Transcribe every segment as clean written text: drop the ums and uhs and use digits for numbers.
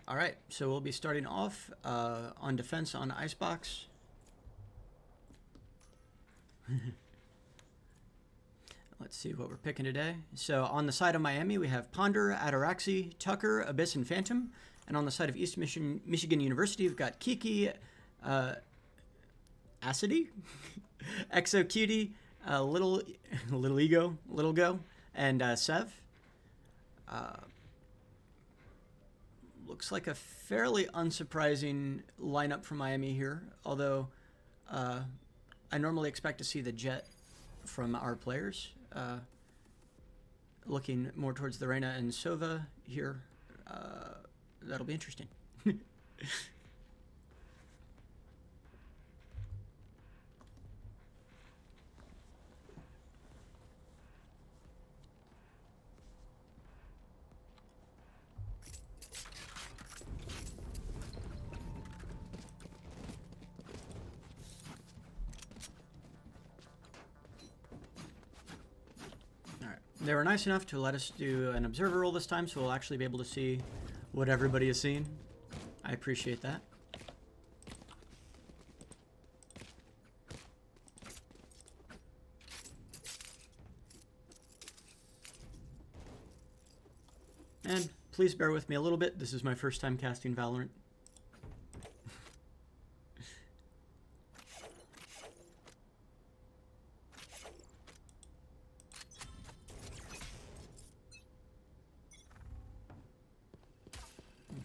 All right, so we'll be starting off on defense on Icebox. Let's see what we're picking today. So on the side of Miami, we have Ponder, Ataraxi, Tucker, Abyss, and Phantom. And on the side of East Michigan University, we've got Kiki, Acidy, Exo Cutie, Little Ego, Little Go, and Sev. Looks like a fairly unsurprising lineup for Miami here, although I normally expect to see the Jet from our players. Looking more towards the Reyna and Sova here. That'll be interesting. They were nice enough to let us do an observer role this time, so we'll actually be able to see what everybody is seeing. I appreciate that. And please bear with me a little bit. This is my first time casting Valorant.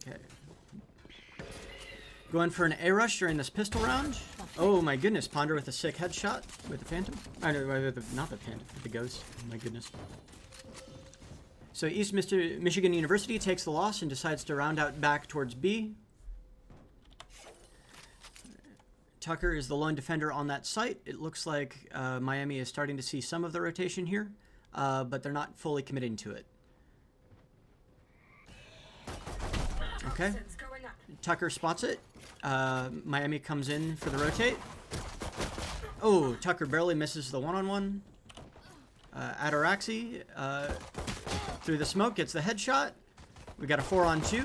Okay. Going for an A rush during this pistol round. Oh my goodness, Ponder with a sick headshot with the Phantom. Not the Phantom, the Ghost. Oh my goodness. So East Michigan University takes the loss and decides to round out back towards B. Tucker is the lone defender on that site. It looks like Miami is starting to see some of the rotation here, but they're not fully committing to it. Okay. Tucker spots it. Miami comes in for the rotate. Oh, Tucker barely misses the one-on-one. Ataraxi through the smoke gets the headshot. We got a 4-on-2.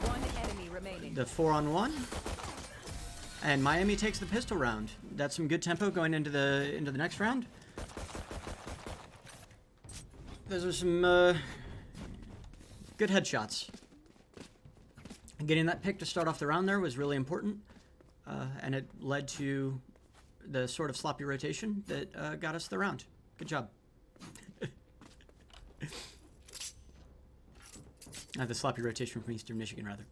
One enemy remaining. The 4-on-1. And Miami takes the pistol round. That's some good tempo going into the next round. Those are some good headshots. Getting that pick to start off the round there was really important, and it led to the sort of sloppy rotation that got us the round. Good job. The sloppy rotation from Eastern Michigan, rather.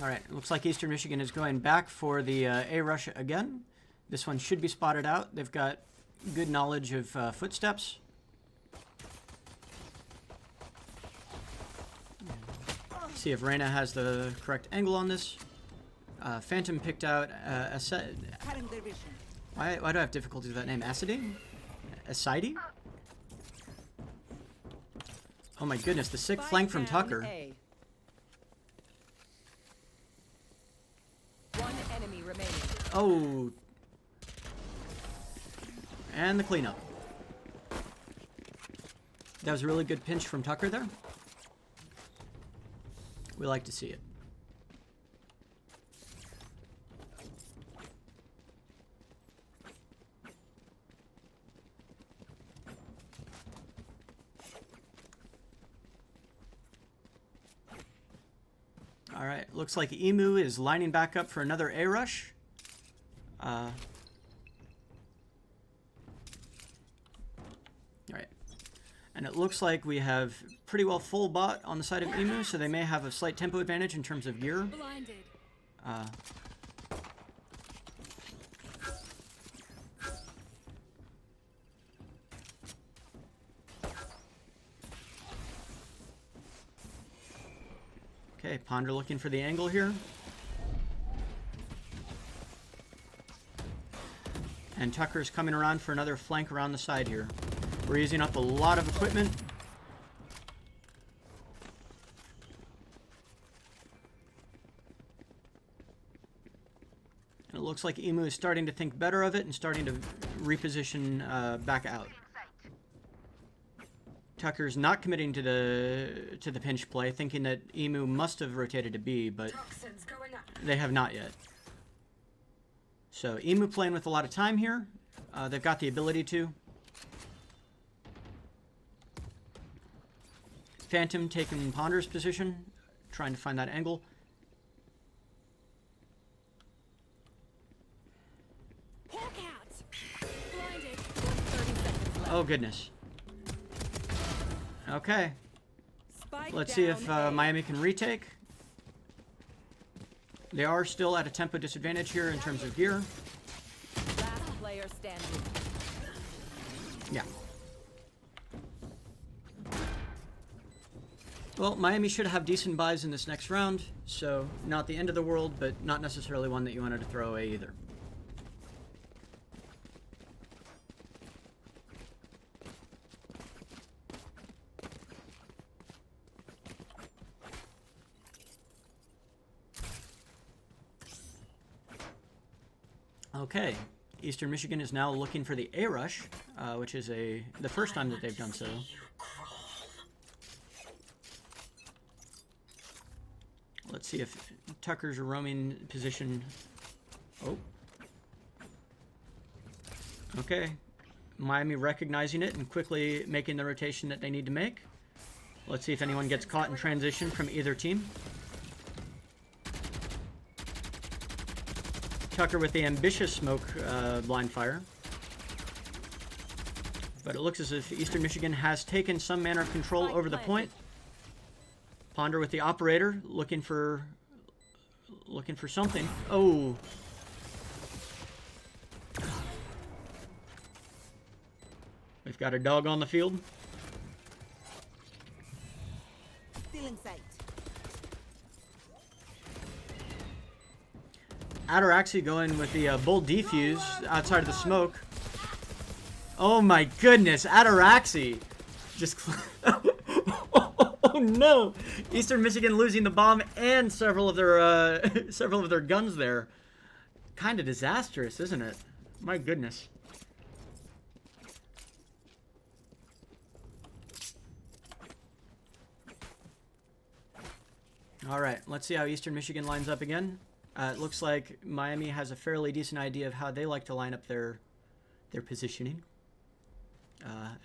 All right, looks like Eastern Michigan is going back for the A rush again. This one should be spotted out. They've got good knowledge of footsteps. See if Reyna has the correct angle on this. Phantom picked out a set. Why do I have difficulty with that name? Acidy? Acidy? Oh my goodness, the sick flank from Tucker. One enemy remaining. Oh. And the cleanup. That was a really good pinch from Tucker there. We like to see it. All right, looks like Emu is lining back up for another A rush. All right, and it looks like we have pretty well full bot on the side of Emu, so they may have a slight tempo advantage in terms of gear. Blinded. Okay, Ponder looking for the angle here. And Tucker's coming around for another flank around the side here. We're using up a lot of equipment. looks like Emu is starting to think better of it and starting to reposition back out. Tucker's not committing to the pinch play, thinking that Emu must have rotated to B, but they have not yet. So Emu playing with a lot of time here. They've got the ability to. Phantom taking Ponder's position, trying to find that angle. Oh, goodness. Okay. Let's see if Miami can retake. They are still at a tempo disadvantage here in terms of gear. Last player standing. Yeah. Well, Miami should have decent buys in this next round, so not the end of the world, but not necessarily one that you wanted to throw away either. Okay, Eastern Michigan is now looking for the A rush, which is the first time that they've done so. Let's see if Tucker's roaming position. Oh. Okay. Miami recognizing it and quickly making the rotation that they need to make. Let's see if anyone gets caught in transition from either team. Tucker with the ambitious smoke blind fire. But it looks as if Eastern Michigan has taken some manner of control over the point. Ponder with the operator, looking for something. Oh. We've got a dog on the field. Still in sight. Ataraxi going with the bold defuse outside of the smoke. Oh my goodness, Ataraxi just. Oh no! Eastern Michigan losing the bomb and several of their guns there. Kind of disastrous, isn't it? My goodness. All right, let's see how Eastern Michigan lines up again. It looks like Miami has a fairly decent idea of how they like to line up their positioning,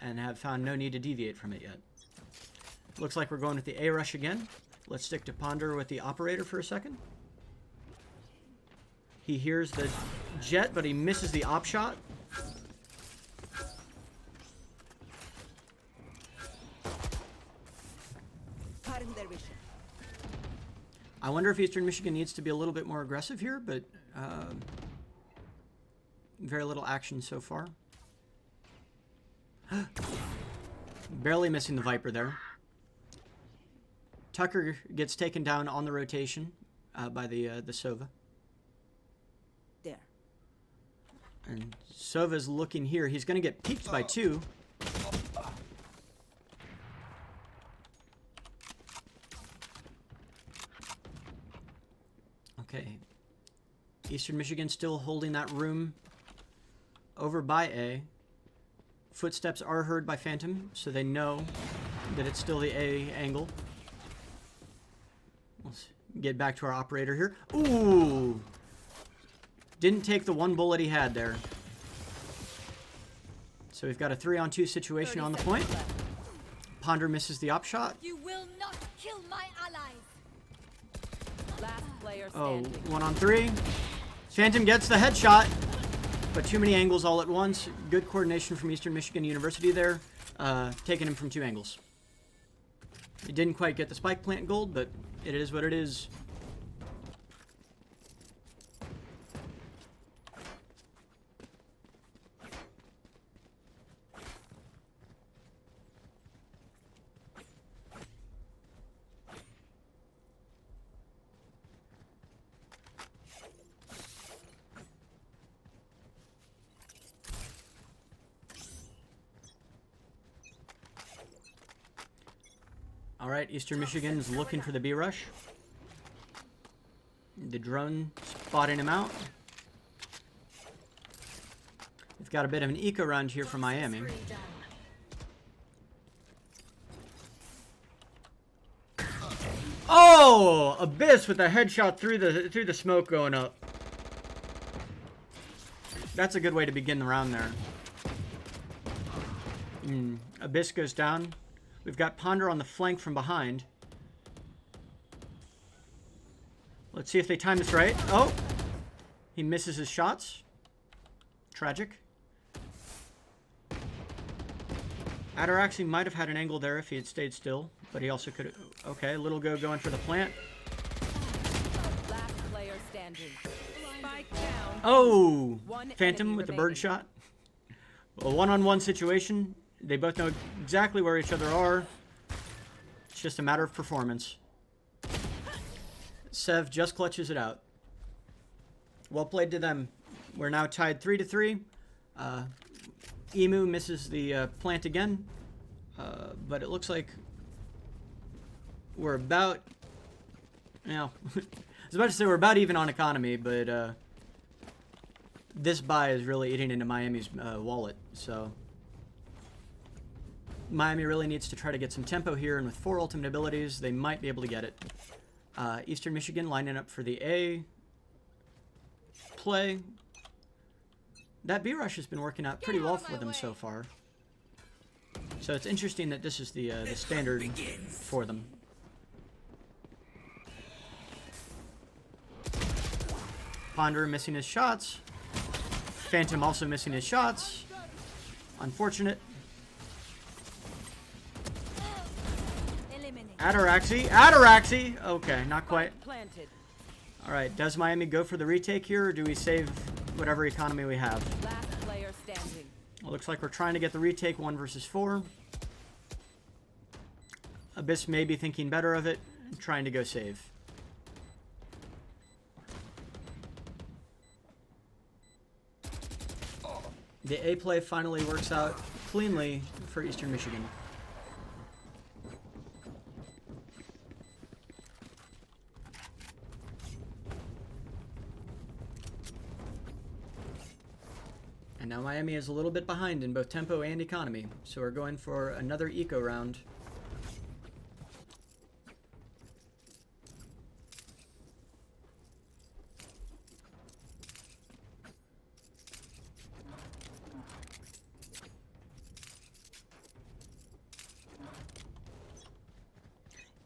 and have found no need to deviate from it yet. Looks like we're going with the A rush again. Let's stick to Ponder with the operator for a second. He hears the jet, but he misses the op shot. I wonder if Eastern Michigan needs to be a little bit more aggressive here, but very little action so far. Barely missing the Viper there. Tucker gets taken down on the rotation by the Sova. There. And Sova's looking here. He's going to get peeked by two. Okay. Eastern Michigan still holding that room over by A. Footsteps are heard by Phantom, so they know that it's still the A angle. Let's get back to our operator here. Ooh! Didn't take the one bullet he had there. So we've got a 3-on-2 situation on the point. Ponder misses the op shot. You will not kill my allies. Last player Oh, standing. 1-on-3. Phantom gets the headshot, but too many angles all at once. Good coordination from Eastern Michigan University there, taking him from two angles. He didn't quite get the spike plant gold, but it is what it is. All right, Eastern Michigan's looking for the B rush. The drone spotting him out. We've got a bit of an eco round here from Miami. Oh, Abyss with a headshot through the smoke going up. That's a good way to begin the round there. Abyss goes down. We've got Ponder on the flank from behind. Let's see if they time this right. Oh! He misses his shots. Tragic. Ataraxi might have had an angle there if he had stayed still, but he also could have... Okay, Little Go going for the plant. Last player standing. Spike down. Oh! One Phantom enemy with the remaining. bird shot. A one-on-one situation. They both know exactly where each other are. It's just a matter of performance. Sev just clutches it out. Well played to them. We're now tied 3-3. Emu misses the plant again. But it looks like we're about... You know, I was about to say we're about even on economy, but this buy is really eating into Miami's wallet. So Miami really needs to try to get some tempo here, and with 4 ultimate abilities, they might be able to get it. Eastern Michigan lining up for the A play. That B rush has been working out pretty well for them so far. So it's interesting that this is the standard for them. Ponder missing his shots. Phantom also missing his shots. Unfortunate. Eliminate. Ataraxi! Okay, not quite. Planted. Alright, does Miami go for the retake here, or do we save whatever economy we have? Last player standing. It looks like we're trying to get the retake 1 versus 4. Abyss may be thinking better of it, trying to go save. The A play finally works out cleanly for Eastern Michigan. And now Miami is a little bit behind in both tempo and economy, so we're going for another eco round.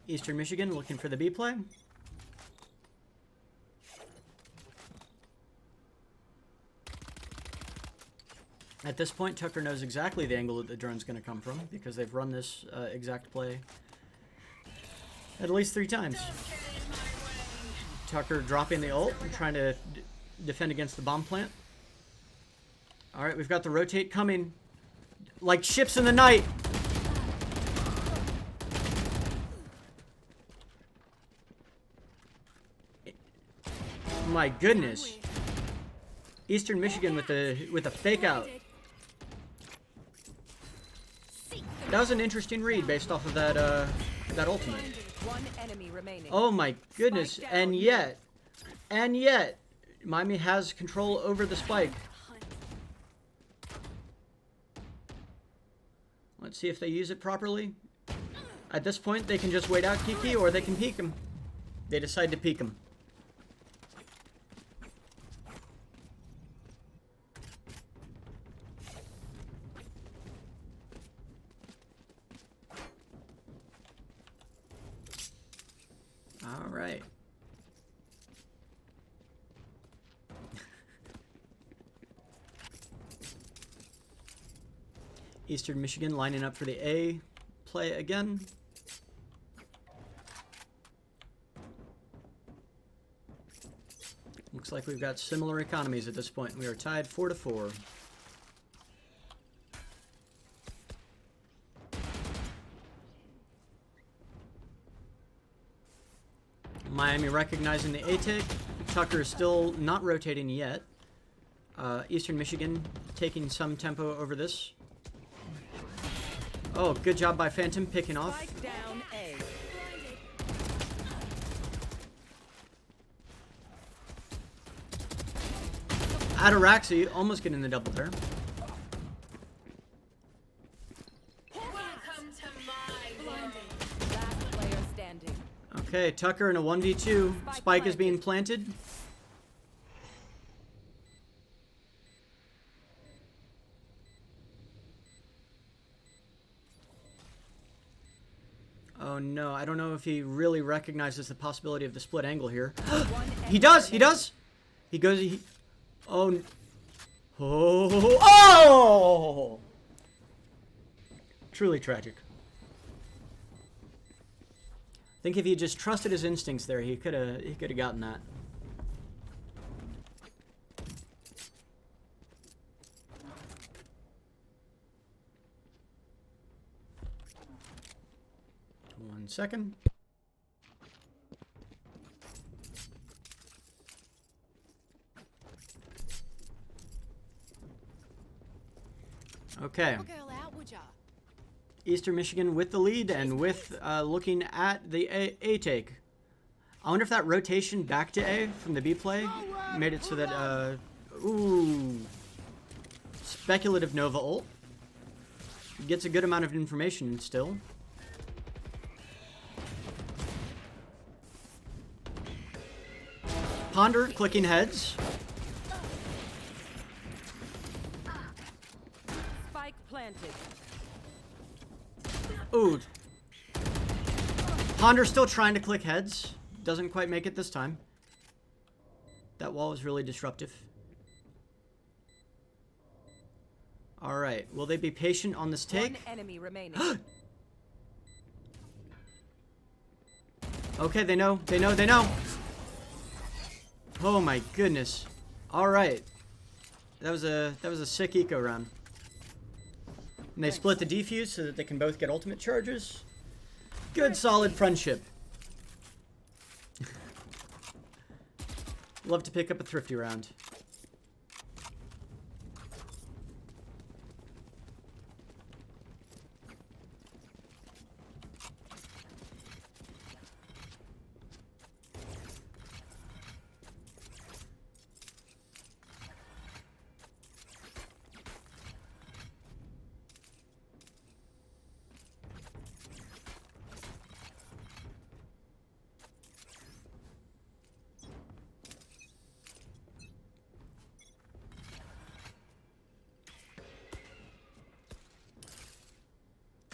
Eastern Michigan looking for the B play. At this point, Tucker knows exactly the angle that the drone's going to come from, because they've run this exact play at least 3 times. Tucker dropping the ult and trying to defend against the bomb plant. Alright, we've got the rotate coming. Like ships in the night. My goodness. Eastern Michigan with a fake out. That was an interesting read based off of that ultimate. One enemy remaining. Oh my goodness, and yet, Miami has control over the spike. Let's see if they use it properly. At this point, they can just wait out Kiki, or they can peek him. They decide to peek him. All right. Eastern Michigan lining up for the A play again. Looks like we've got similar economies at this point. We are tied 4-4. Miami recognizing the A take. Tucker is still not rotating yet. Eastern Michigan taking some tempo over this. Oh, good job by Phantom picking off. Spike down A. Ataraxi almost getting the double there. Okay, Tucker in a 1v2. Spike is being planted. Oh no, I don't know if he really recognizes the possibility of the split angle here. He does! He does! He goes... Oh... Oh! Oh! Truly tragic. I think if he just trusted his instincts there, he could have gotten that. One second. Okay. Eastern Michigan with the lead and with looking at the A take. I wonder if that rotation back to A from the B play made it so that, ooh, speculative Nova ult. Gets a good amount of information still. Ponder clicking heads. Spike planted. Ooh. Ponder still trying to click heads. Doesn't quite make it this time. That wall is really disruptive. Alright, will they be patient on this take? One enemy remaining. Okay, they know. They know. They know. Oh my goodness. Alright. That was a sick eco round. And they split the defuse so that they can both get ultimate charges. Good solid friendship. Love to pick up a thrifty round.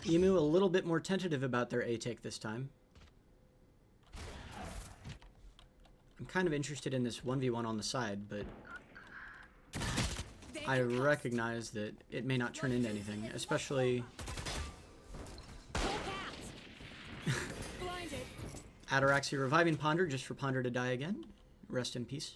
Emu a little bit more tentative about their A take this time. I'm kind of interested in this 1v1 on the side, but I recognize that it may not turn into anything, especially... Ataraxy reviving Ponder just for Ponder to die again. Rest in peace.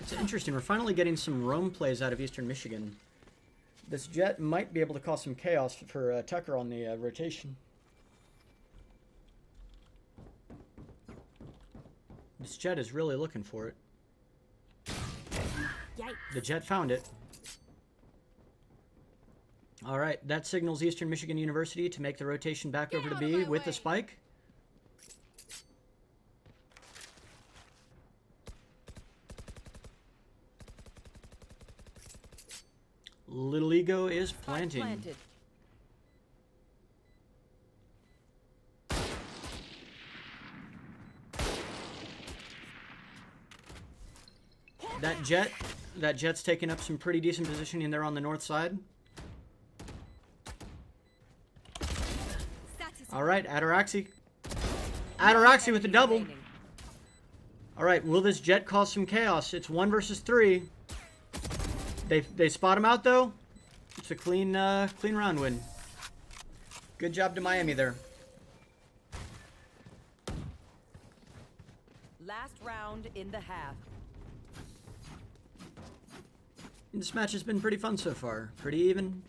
It's interesting. We're finally getting some roam plays out of Eastern Michigan. This Jet might be able to cause some chaos for Tucker on the rotation. This Jet is really looking for it. The Jet found it. Alright, that signals Eastern Michigan University to make the rotation back over to B with the spike. Little Ego is planting. That Jet's taking up some pretty decent positioning there on the north side. Alright, Ataraxy. Ataraxy with the double. Alright, will this Jet cause some chaos? It's 1 versus 3. They spot him out though. It's a clean round win. Good job to Miami there. Last round in the half. This match has been pretty fun so far. Pretty even.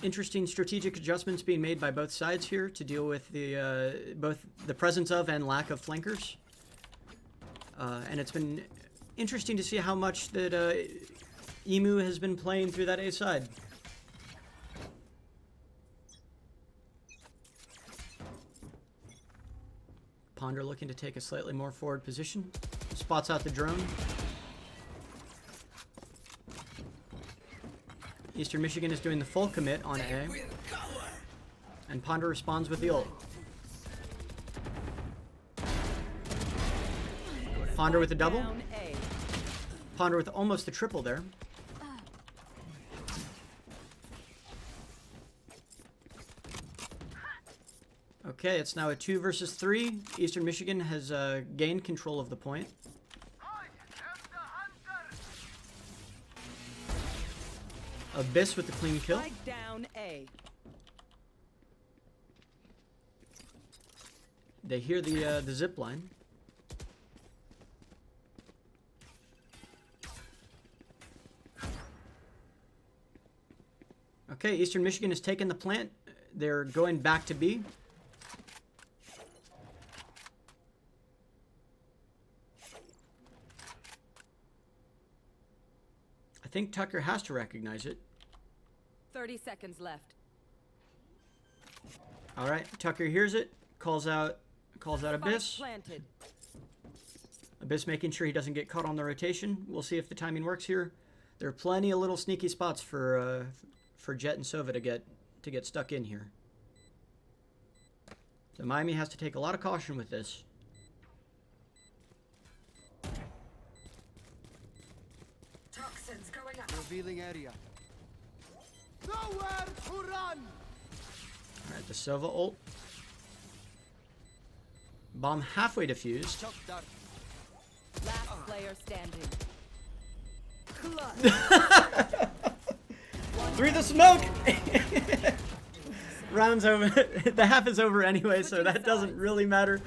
Interesting strategic adjustments being made by both sides here to deal with the both the presence of and lack of flankers. And it's been interesting to see how much that Emu has been playing through that A side. Ponder looking to take a slightly more forward position. Spots out the drone. Eastern Michigan is doing the full commit on A. And Ponder responds with the ult. Ponder with the double. Down A. Ponder with almost the triple there. Okay, it's now a 2 versus 3. Eastern Michigan has gained control of the point. Abyss with the clean kill. Spike down A. They hear the zip line. Okay, Eastern Michigan has taken the plant. They're going back to B. I think Tucker has to recognize it. 30 seconds left. All right, Tucker hears it, calls out Spike Abyss. planted. Abyss making sure he doesn't get caught on the rotation. We'll see if the timing works here. There are plenty of little sneaky spots for Jet and Sova to get stuck in here. So Miami has to take a lot of caution with this. Toxins going up. Revealing area. Nowhere to run! Alright, the Sova ult. Bomb halfway defused. Shock dart. Last player standing. Through the smoke! Round's over. The half is over anyway, so that doesn't really matter.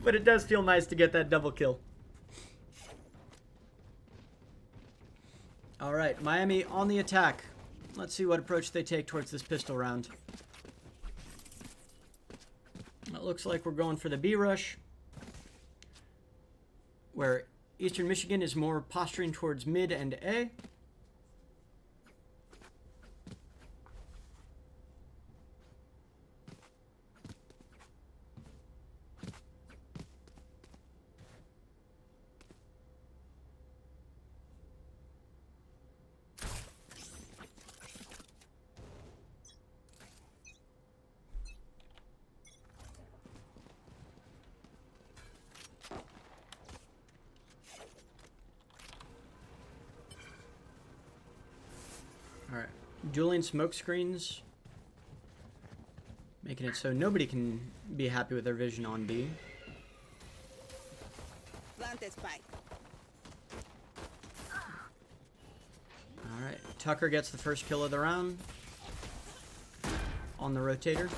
But it does feel nice to get that double kill. Alright, Miami on the attack. Let's see what approach they take towards this pistol round. It looks like we're going for the B rush, where Eastern Michigan is more posturing towards mid and A. Alright, dueling smoke screens, making it so nobody can be happy with their vision on B. Plant the spike. Alright, Tucker gets the first kill of the round on the rotator.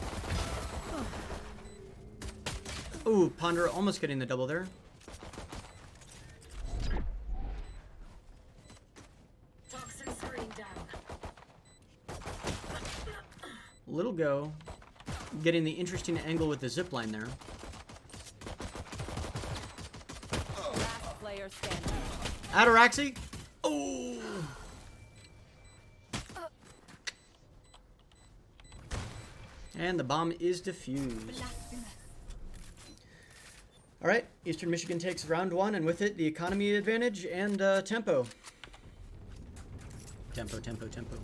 Ooh, Ponder almost getting the double there. Toxin screen down. Little go, getting the interesting angle with the zip line there. Last player standing. Ataraxi. Oh. And the bomb is defused. All right, Eastern Michigan takes round 1, and with it, the economy advantage and tempo. Tempo, tempo, tempo.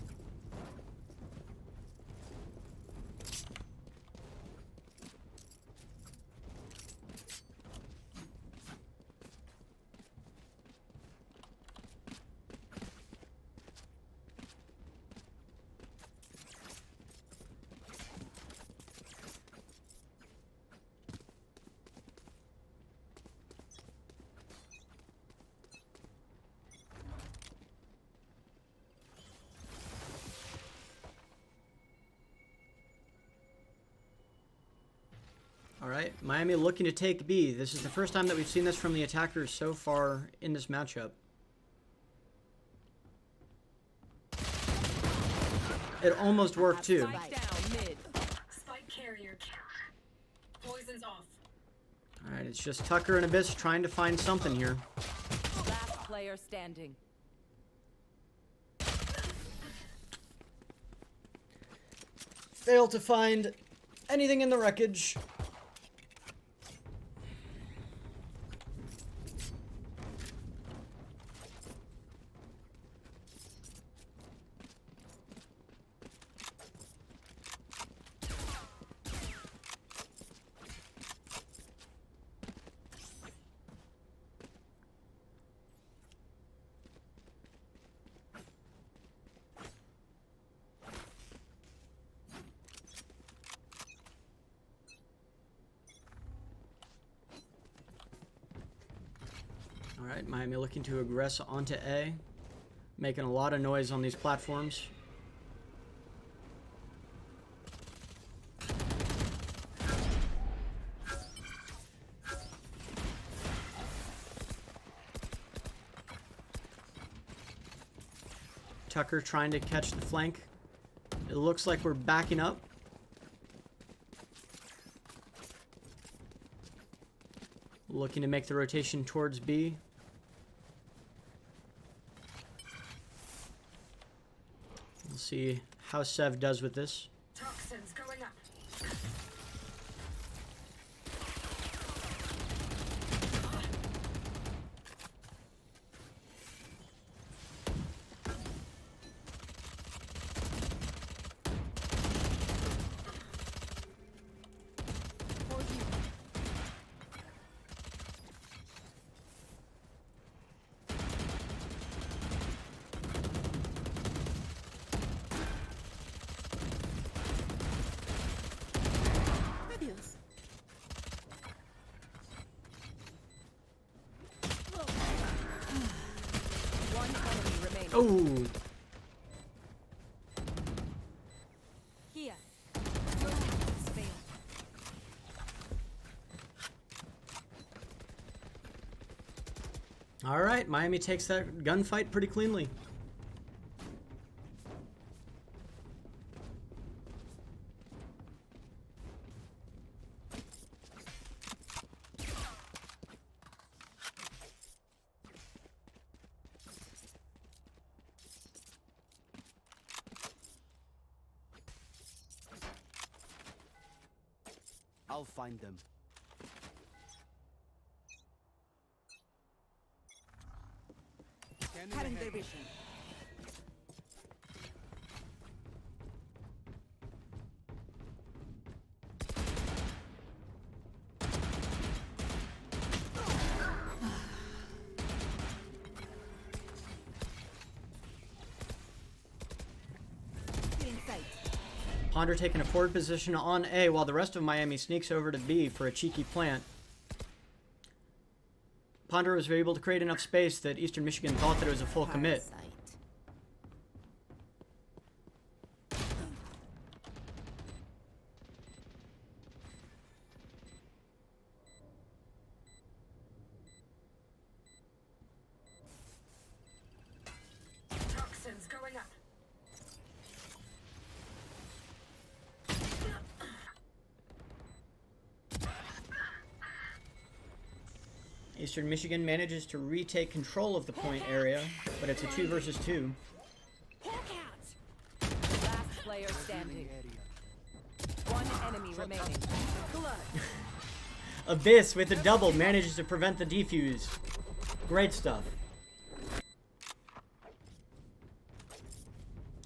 All right, Miami looking to take B. This is the first time that we've seen this from the attackers so far in this matchup. It almost worked too. Spike down mid. Spike carrier killed. Poison's off. All right, it's just Tucker and Abyss trying to find something here. Last player standing. Fail to find anything in the wreckage. All right, Miami looking to aggress onto A, making a lot of noise on these platforms. Tucker trying to catch the flank. It looks like we're backing up. Looking to make the rotation towards B. We'll see how Sev does with this. Toxins going up. Adios. One enemy remaining. Oh, Here. Your tactics failed. all right. Miami takes that gunfight pretty cleanly. I'll find them. Cutting their vision. Stealing sight. Ponder taking a forward position on A while the rest of Miami sneaks over to B for a cheeky plant. Ponder was able to create enough space that Eastern Michigan thought that it was a full commit. Parasite. Toxins going up. Eastern Michigan manages to retake control of the point area, but it's a 2 versus 2. Last player standing. One enemy remaining. Blood. Abyss with a double manages to prevent the defuse. Great stuff.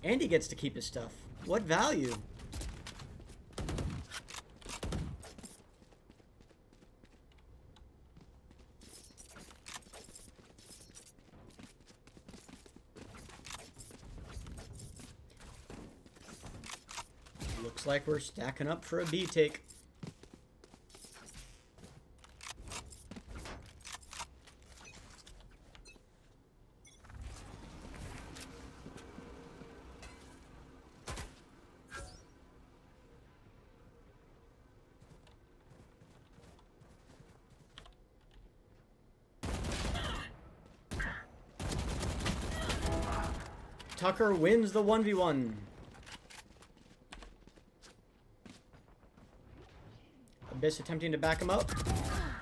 And he gets to keep his stuff. What value? Looks like we're stacking up for a B take. Tucker wins the 1v1. Abyss attempting to back him up.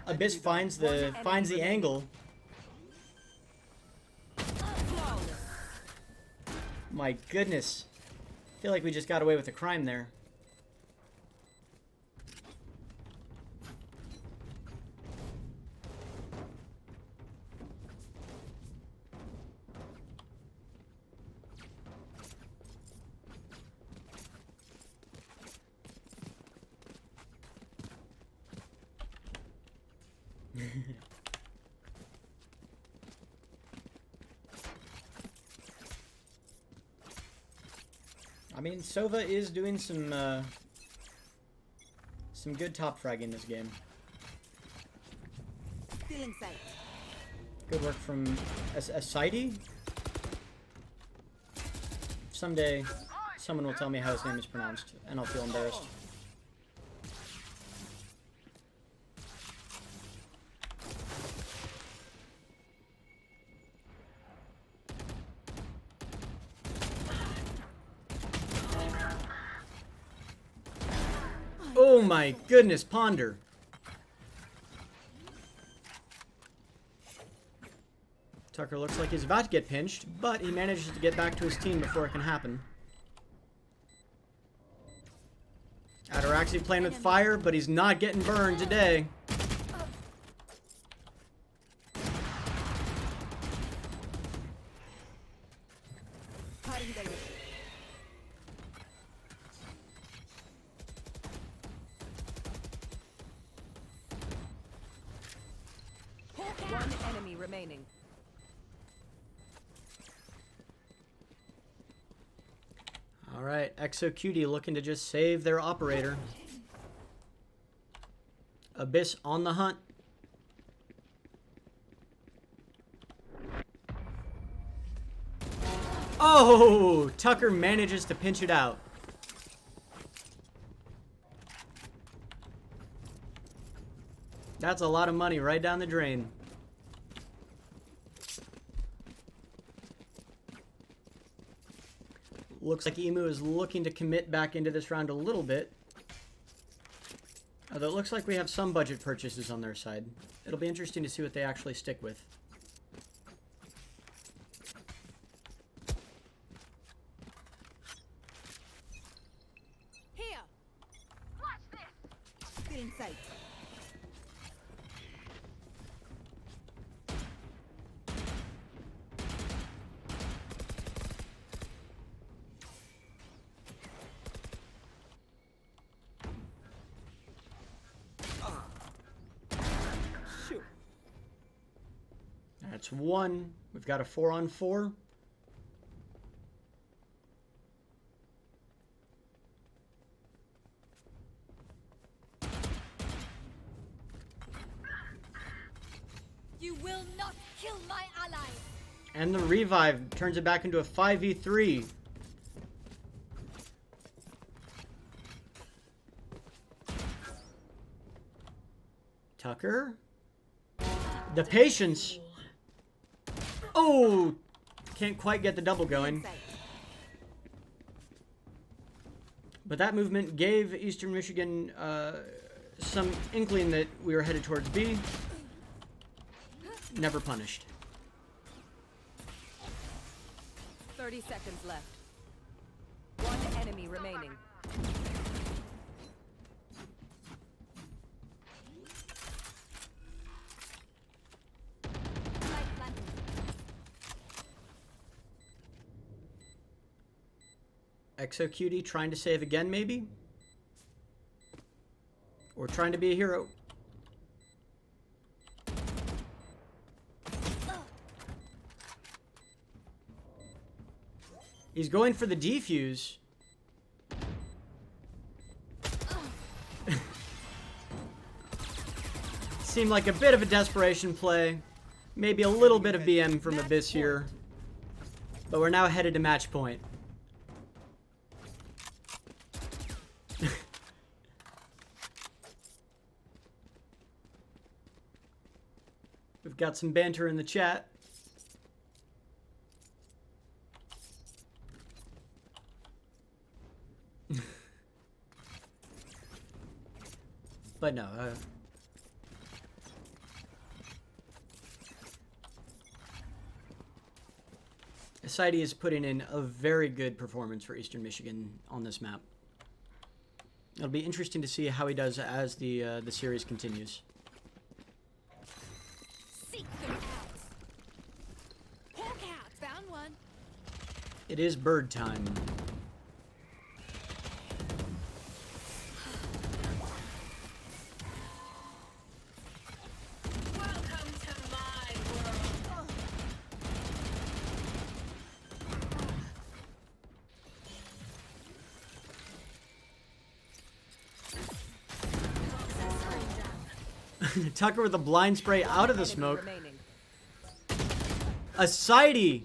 Abyss finds the angle. My goodness. I feel like we just got away with a crime there. I mean, Sova is doing some good top fragging this game. Stealing sight. Good work from Asidi. Someday, someone will tell me how his name is pronounced, and I'll feel embarrassed. Oh my goodness, Ponder. Tucker looks like he's about to get pinched, but he manages to get back to his team before it can happen. Ataraxi playing with fire, but he's not getting burned today. One enemy remaining. All right, ExoCutie looking to just save their operator. Abyss on the hunt. Oh, Tucker manages to pinch it out. That's a lot of money right down the drain. Looks like Emu is looking to commit back into this round a little bit. Although it looks like we have some budget purchases on their side. It'll be interesting to see what they actually stick with. Here. Watch this. Still in sight. That's one. We've got a 4-on-4. You will not kill my ally. And the revive turns it back into a 5v3. Tucker. The patience. Oh, can't quite get the double going. But that movement gave Eastern Michigan some inkling that we were headed towards B. Never punished. 30 seconds left. One enemy remaining. ExoCutie trying to save again, maybe? Or trying to be a hero? He's going for the defuse. Seemed like a bit of a desperation play. Maybe a little bit of BM from Abyss here. But we're now headed to match point. We've got some banter in the chat. But no, Asidi is putting in a very good performance for Eastern Michigan on this map. It'll be interesting to see how he does as the series continues. Seek them out. Hawk out. Found one. It is bird time. Welcome to my world. Tucker with the blind spray out of the Enemy smoke. remaining. Aside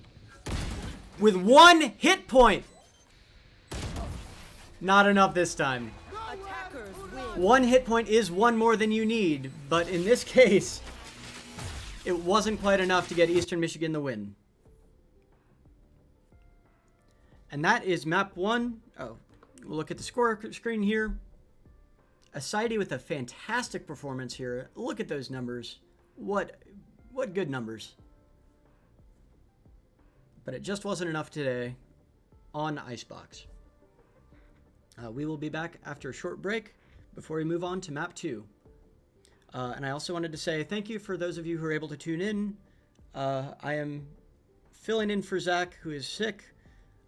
with 1 hit point. Not enough this time. Attackers win. 1 hit point is 1 more than you need, but in this case, it wasn't quite enough to get Eastern Michigan the win. And that is map 1. Oh, we'll look at the score screen here. Aside with a fantastic performance here. Look at those numbers. What good numbers. But it just wasn't enough today on Icebox. We will be back after a short break before we move on to map 2. And I also wanted to say thank you for those of you who are able to tune in. I am filling in for Zach, who is sick.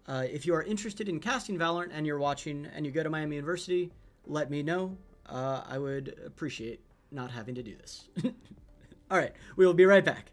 If you are interested in casting Valorant and you're watching and you go to Miami University, let me know. I would appreciate not having to do this. All right, we will be right back.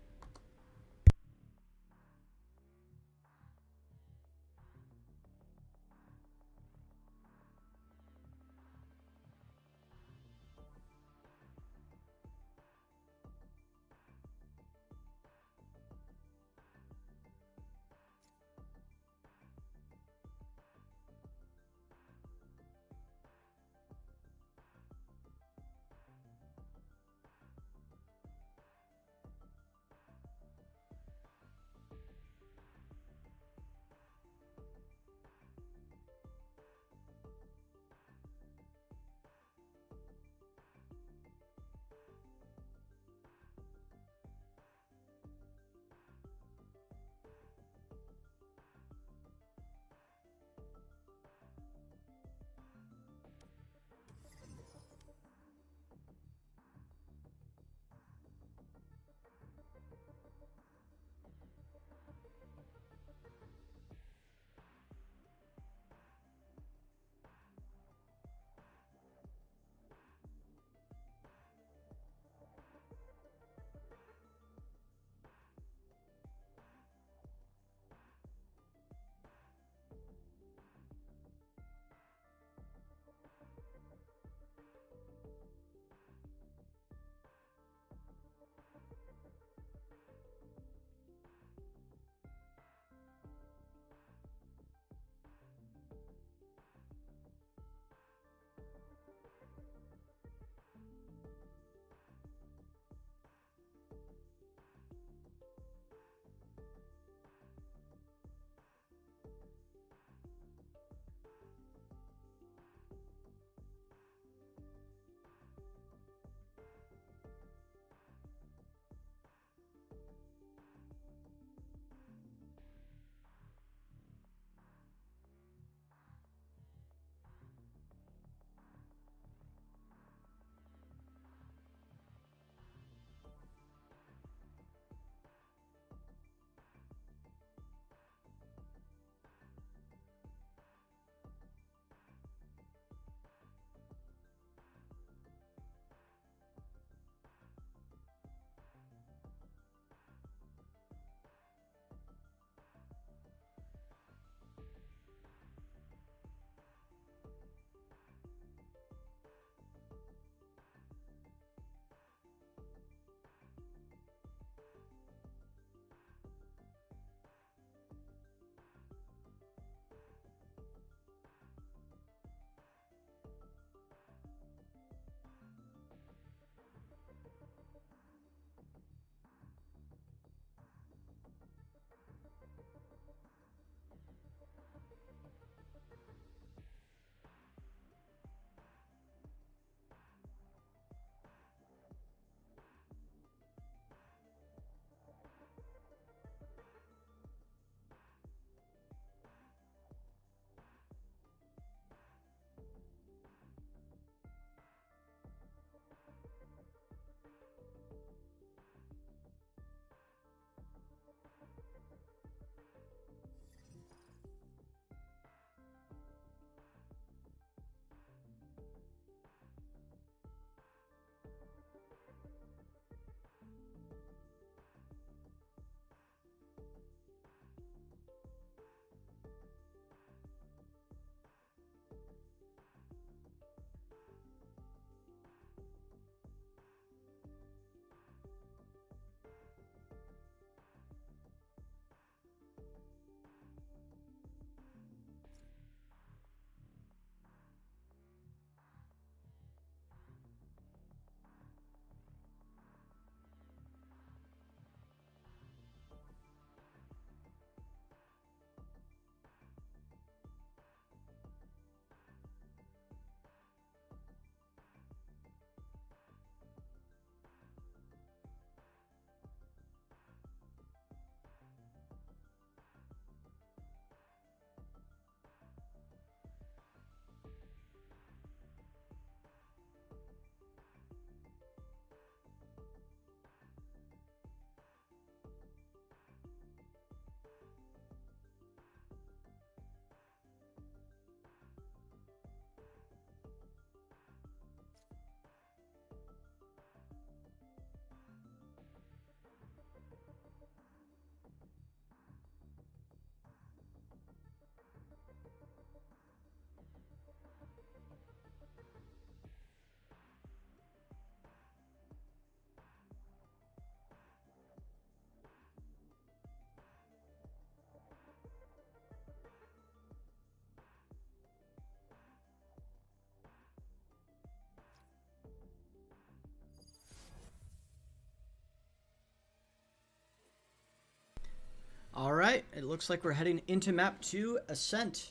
All right, it looks like we're heading into map 2, Ascent.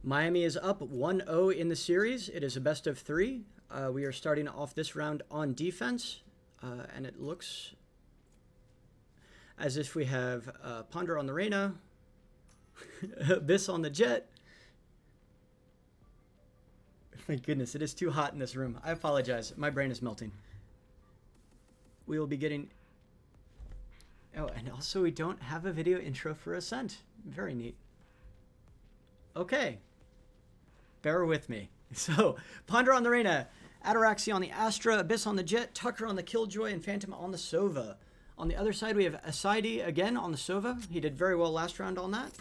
Miami is up 1-0 in the series. It is a best of 3. We are starting off this round on defense, and it looks as if we have Ponder on the Reyna, Abyss on the Jet. My goodness, it is too hot in this room. I apologize. My brain is melting. We will be getting... Oh, and also we don't have a video intro for Ascent. Very neat. Okay. Bear with me. So, Ponder on the Reyna, Ataraxy on the Astra, Abyss on the Jet, Tucker on the Killjoy, and Phantom on the Sova. On the other side, we have Aside again on the Sova. He did very well last round on that.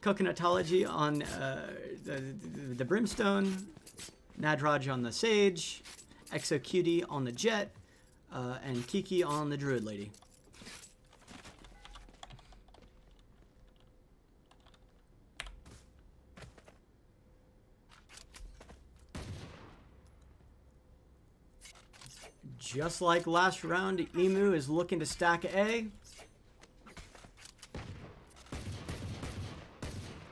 Coconutology on the Brimstone, Nadroj on the Sage, Exocutie on the Jet, and Kiki on the Druid Lady. Just like last round, Emu is looking to stack A.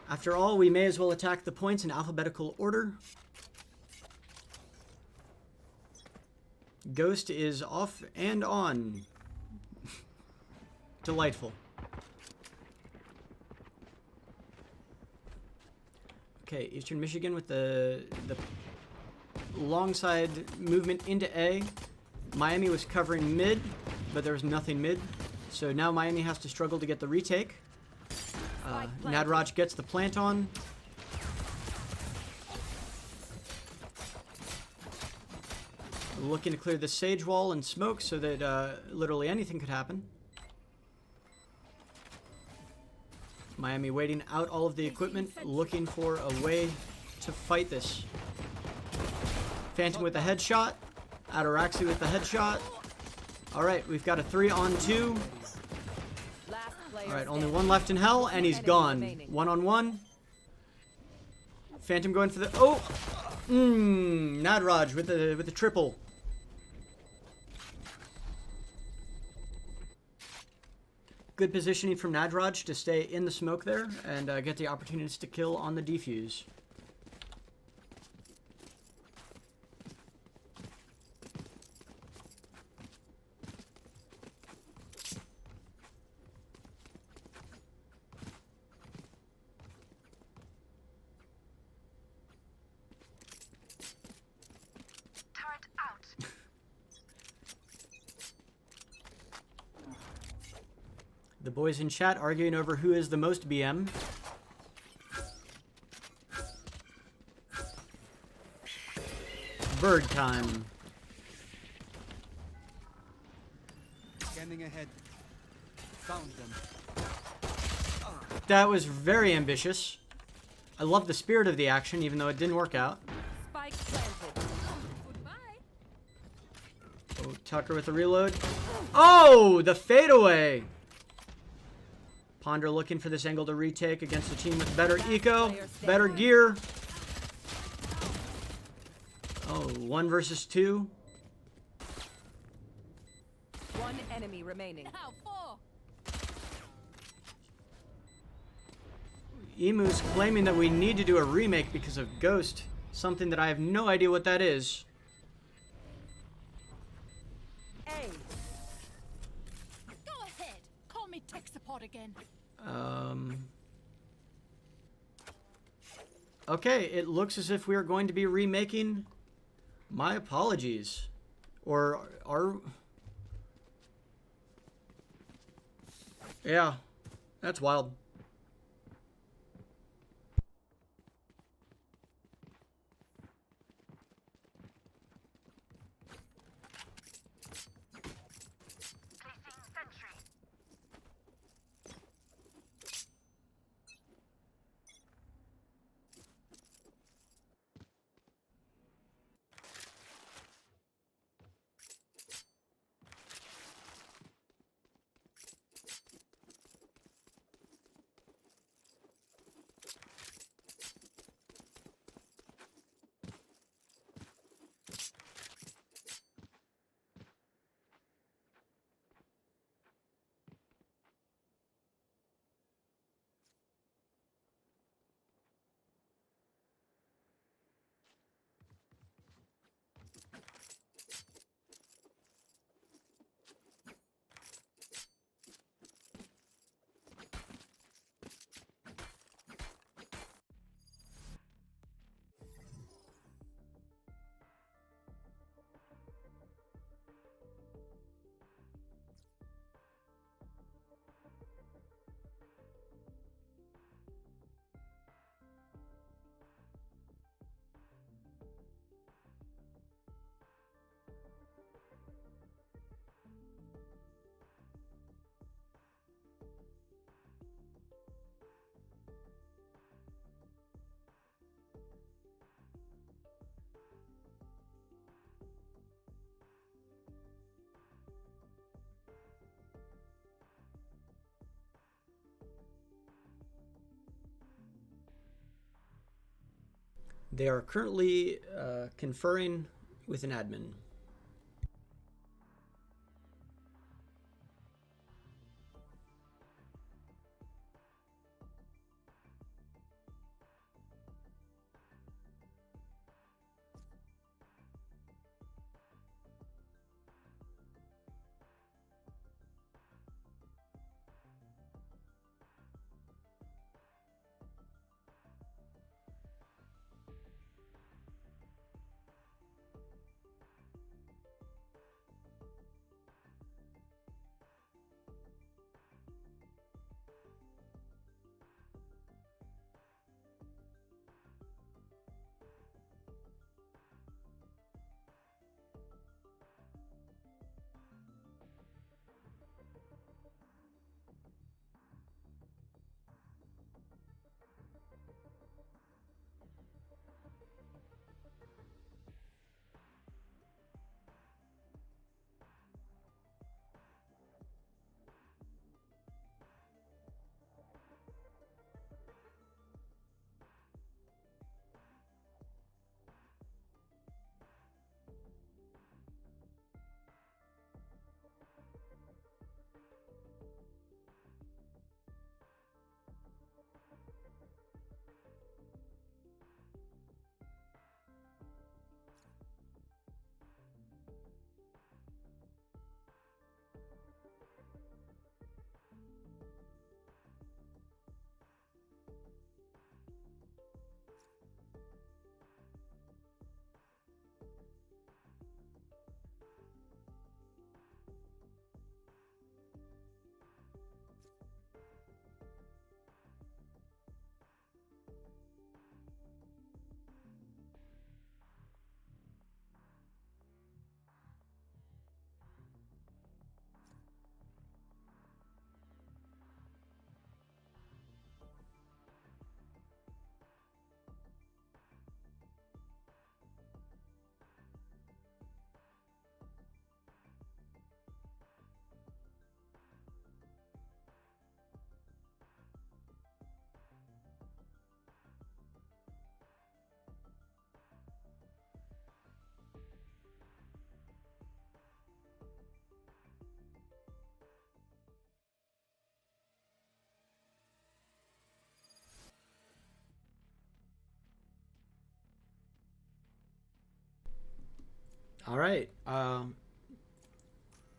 After all, we may as well attack the points in alphabetical order. Ghost is off and on. Delightful. Okay, Eastern Michigan with the long side movement into A. Miami was covering mid, but there was nothing mid. So now Miami has to struggle to get the retake. Nadroj gets the plant on. Looking to clear the Sage wall and smoke so that literally anything could happen. Miami waiting out all of the equipment, looking for a way to fight this. Phantom with a headshot. Ataraxy with the headshot. Alright, we've got a 3-on-2. Alright, only one left in hell, and he's gone. 1-on-1. Phantom going for the... Oh! Nadroj with the triple. Good positioning from Nadroj to stay in the smoke there and get the opportunities to kill on the defuse. The boys in chat arguing over who is the most BM. Bird time. Scanning ahead. Found them. That was very ambitious. I love the spirit of the action, even though it didn't work out. Spike planted. Goodbye. Oh, Tucker with the reload. Oh, the fadeaway. Ponder looking for this angle to retake against a team with better eco, better gear. Oh, 1 versus 2. One enemy remaining. Now 4. Emu's claiming that we need to do a remake because of Ghost, something that I have no idea what that is. A. Go ahead. Call me tech support again. Okay, it looks as if we are going to be remaking My Apologies. Or are... Yeah, that's wild. They are currently conferring with an admin. All right.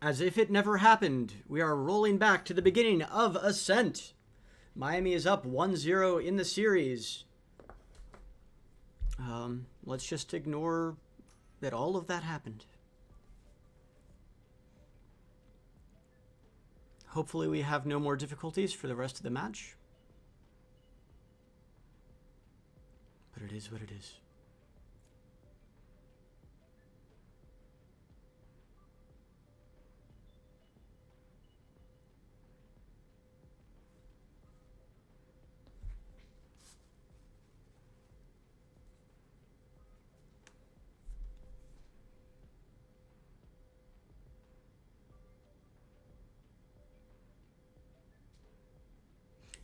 As if it never happened, we are rolling back to the beginning of Ascent. Miami is up 1-0 in the series. Let's just ignore that all of that happened. Hopefully we have no more difficulties for the rest of the match. But it is what it is.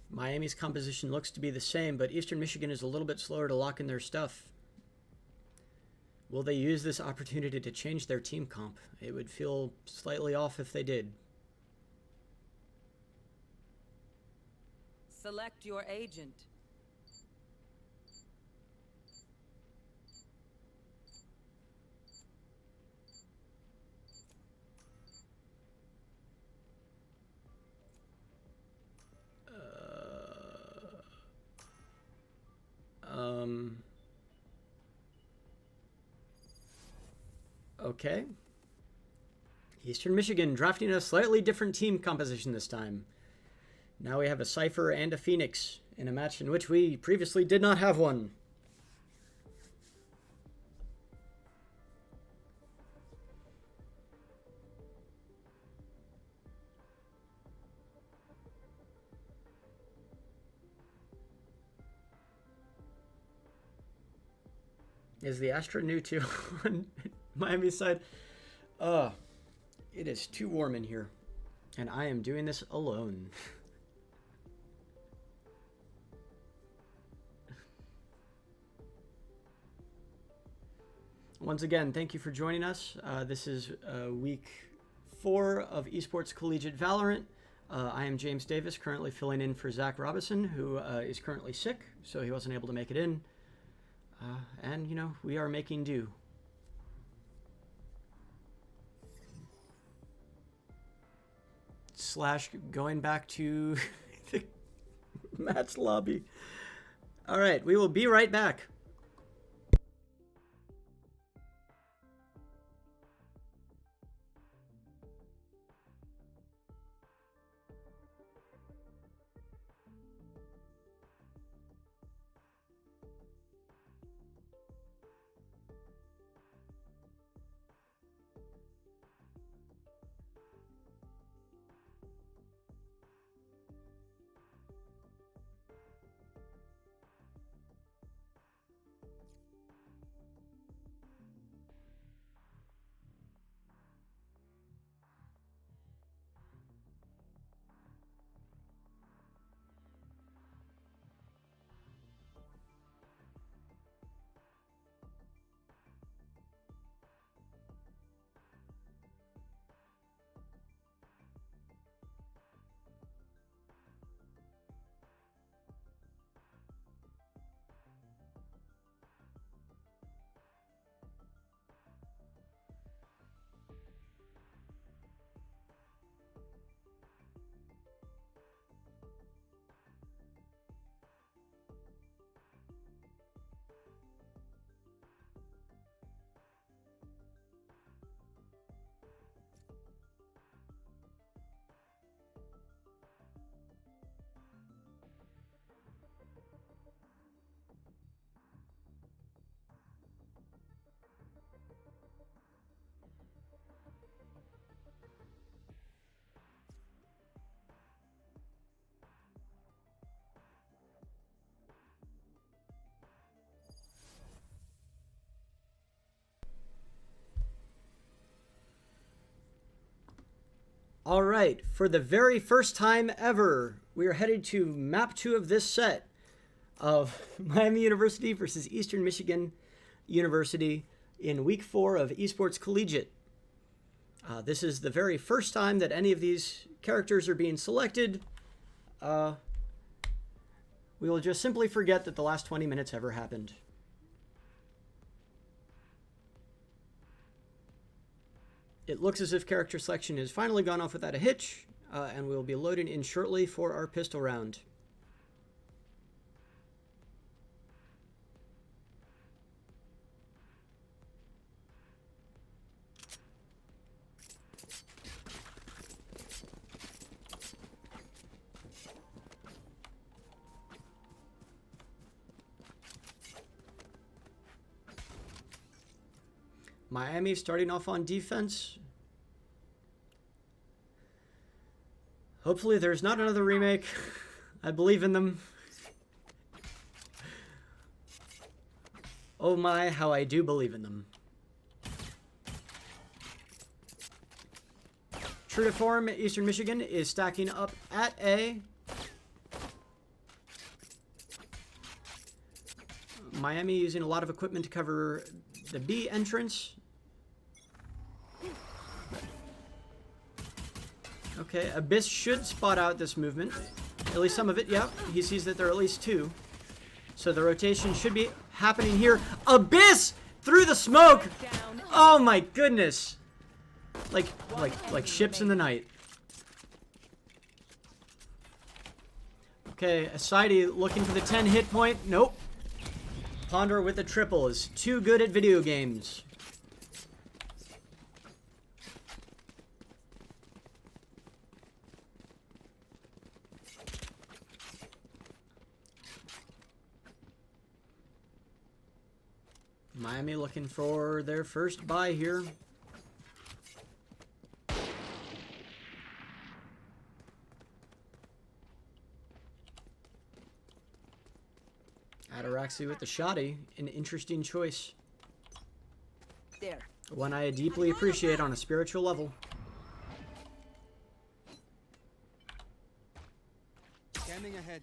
Miami's composition looks to be the same, but Eastern Michigan is a little bit slower to lock in their stuff. Will they use this opportunity to change their team comp? It would feel slightly off if they did. Select your agent. Okay. Eastern Michigan drafting a slightly different team composition this time. Now we have a Cypher and a Phoenix in a match in which we previously did not have one. Is the Astra new too on Miami side? It is too warm in here, and I am doing this alone. Once again, thank you for joining us. This is week 4 of Esports Collegiate Valorant. I am James Davis, currently filling in for Zach Robinson, who is currently sick, so he wasn't able to make it in. And, you know, we are making do. Slash going back to the match lobby. All right, we will be right back. All right, for the very first time ever, we are headed to map 2 of this set of Miami University versus Eastern Michigan University in week 4 of Esports Collegiate. This is the very first time that any of these characters are being selected. We will just simply forget that the last 20 minutes ever happened. It looks as if character selection has finally gone off without a hitch, and we'll be loading in shortly for our pistol round. Miami starting off on defense. Hopefully there's not another remake. I believe in them. Oh my, how I do believe in them. True to form, Eastern Michigan is stacking up at A. Miami using a lot of equipment to cover the B entrance. Okay, Abyss should spot out this movement. At least some of it, yep. He sees that there are at least 2. So the rotation should be happening here. Abyss! Through the smoke! Oh my goodness! Like ships in the night. Okay, Aside looking for the 10 hit point. Nope. Ponder with the triple is too good at video games. Miami looking for their first buy here. Ataraxi with the shoddy, an interesting choice. There. One I deeply appreciate on a spiritual level. Scanning ahead.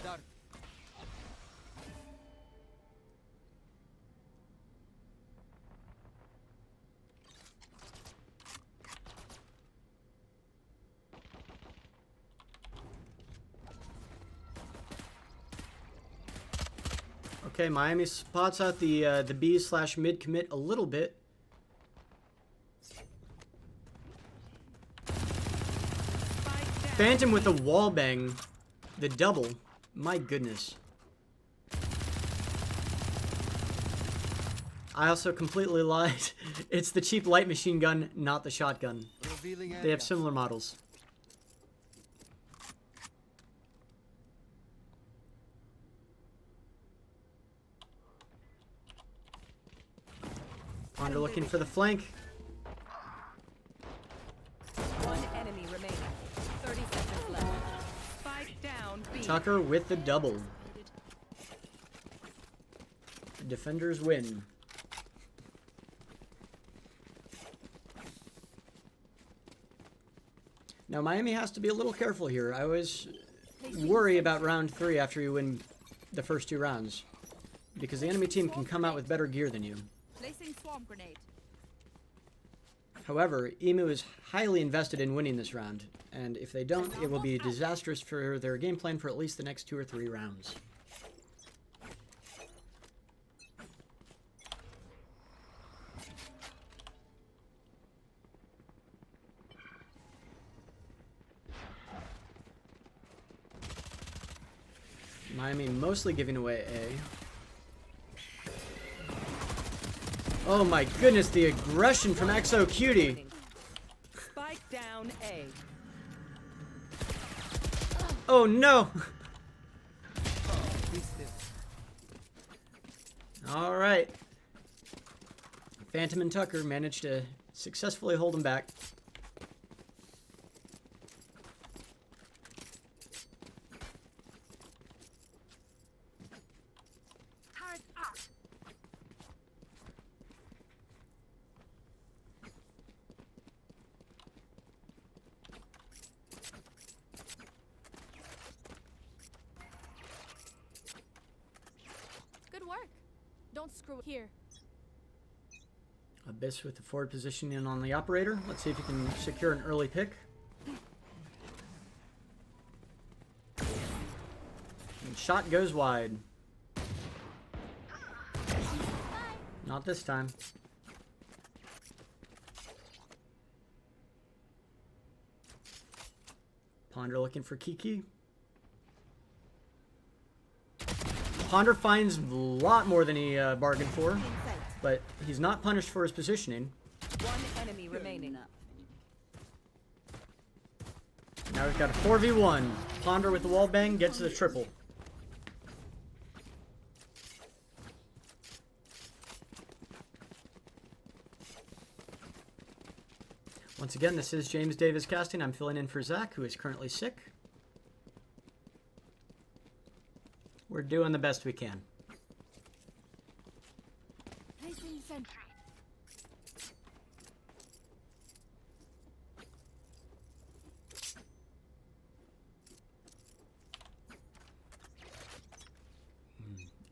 Start. Okay, Miami spots out the B/mid commit a little bit. Phantom with the wall bang, the double. My goodness. I also completely lied. It's the cheap light machine gun, not the shotgun. Revealing They area. have similar models. Ponder looking for the flank. One enemy remaining. 30 seconds left. Spike down B. Tucker with the double. The defenders win. Now Miami has to be a little careful here. I always worry about round 3 after you win the first 2 rounds, because the enemy team can come out with better gear than you. Placing swarm grenade. However, Emu is highly invested in winning this round, and if they don't, it will be disastrous for their game plan for at least the next 2 or 3 rounds. Miami mostly giving away A. Oh my goodness, the aggression from XO Cutie. Spike down A. Oh no! Be still. Alright. Phantom and Tucker managed to successfully hold him back. Turret up. Good work. Don't screw here. Abyss with the forward positioning on the operator. Let's see if he can secure an early pick. And shot goes wide. Not this time. Ponder looking for Kiki. Ponder finds a lot more than he bargained for, In sight. but he's not punished for his positioning. One enemy remaining. Now we've got a 4v1. Ponder with the wall bang gets the triple. Once again, this is James Davis casting. I'm filling in for Zach, who is currently sick. We're doing the best we can. Placing sentry.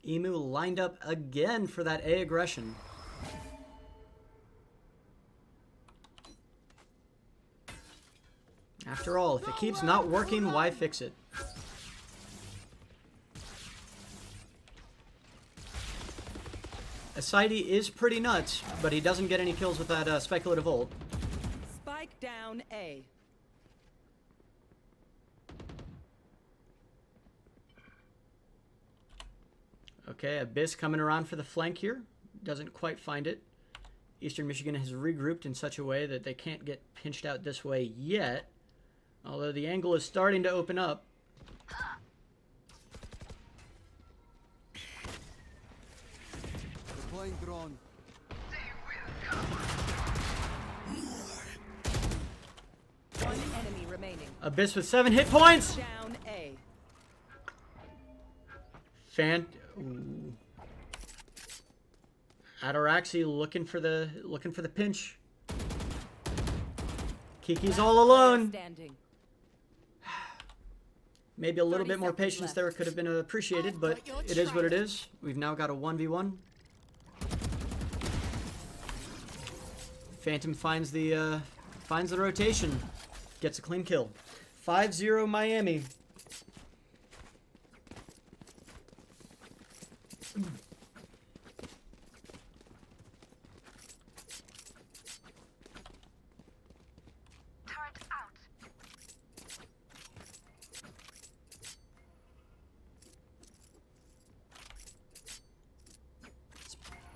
Emu lined up again for that A aggression. After all, if it keeps not working, why fix it? Aside is pretty nuts, but he doesn't get any kills with that speculative ult. Spike down A. Okay, Abyss coming around for the flank here. Doesn't quite find it. Eastern Michigan has regrouped in such a way that they can't get pinched out this way yet. Although the angle is starting to open up. Deploying drone. One enemy remaining. Abyss with 7 hit points! Down A. Ooh. Ataraxi looking for the pinch. Kiki's all alone. Standing. Maybe a little 30 bit more seconds patience left. there could have been appreciated, but it is what it is. We've now got a 1v1. Phantom finds the rotation. Gets a clean kill. 5-0 Miami.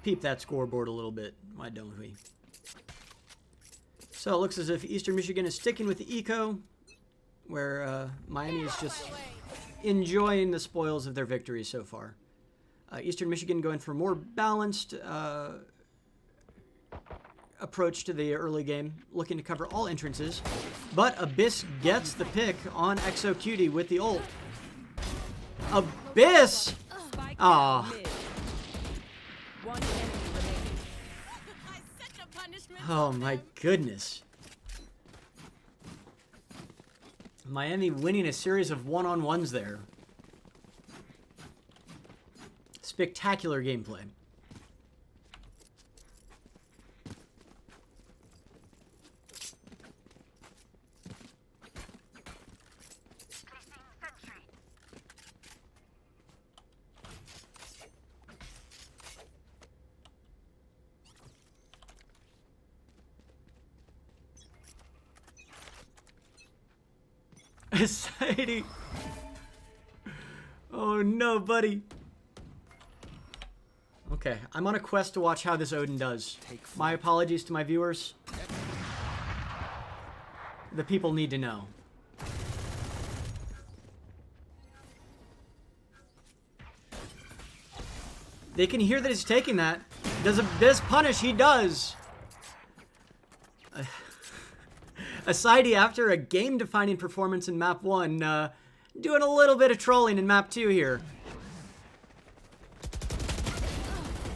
Peep that scoreboard a little bit. Why don't we? So it looks as if Eastern Michigan is sticking with the eco, where Miami is just enjoying the spoils of their victory so far. Eastern Michigan going for a more balanced approach to the early game, looking to cover all entrances. But Abyss gets the pick on ExoCutie with the ult. Abyss! Spike Aw. down mid. One enemy remaining. Such a punishment. Oh my goodness. Miami winning a series of one-on-ones there. Spectacular gameplay. Sadie. Oh no, buddy. Okay, I'm on a quest to watch how this Odin does. My apologies to my viewers. The people need to know. They can hear that he's taking that. Does Abyss punish? He does. Aside, after a game-defining performance in Map 1, doing a little bit of trolling in Map 2 here.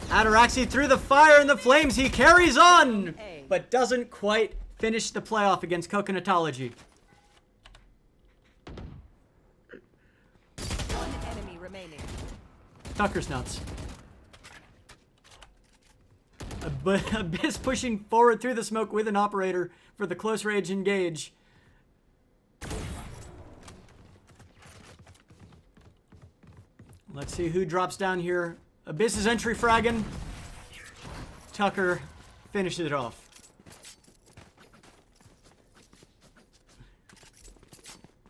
Ataraxi through the fire and the flames. He carries on, but doesn't quite finish the playoff against Coconutology. One enemy remaining. Tucker's nuts. Abyss pushing forward through the smoke with an operator for the close range engage. Let's see who drops down here. Abyss's entry fragging. Tucker finishes it off.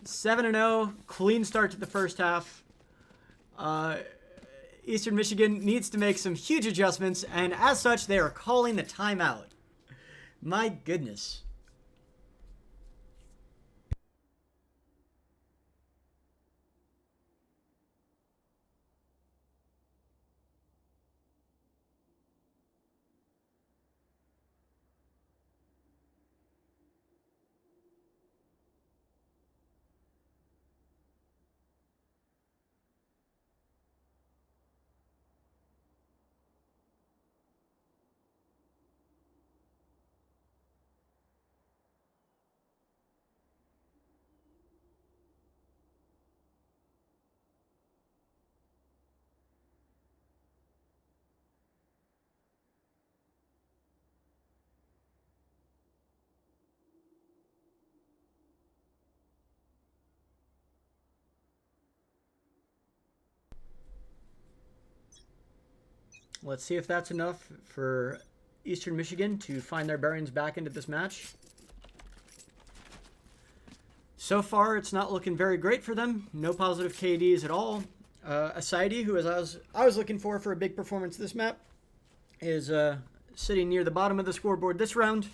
Seven 7-0, clean start to the first half. Eastern Michigan needs to make some huge adjustments, and as such, they are calling the timeout. My goodness. Let's see if that's enough for Eastern Michigan to find their bearings back into this match. So far, it's not looking very great for them. No positive KDs at all. Aside, who I was looking for a big performance this map, is sitting near the bottom of the scoreboard this round.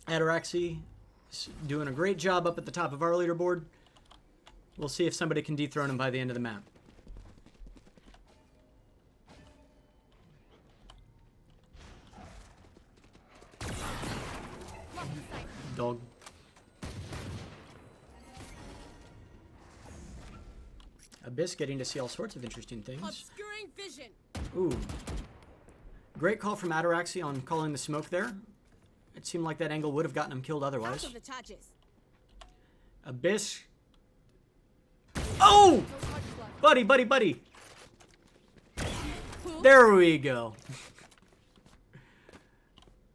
Ataraxi doing a great job up at the top of our leaderboard. We'll see if somebody can dethrone him by the end of the map. Dog. Abyss getting to see all sorts of interesting things. Obscuring vision. Ooh. Great call from Ataraxi on calling the smoke there. It seemed like that angle would have gotten him killed otherwise. Out of the charges. Abyss. Oh! Buddy. There we go.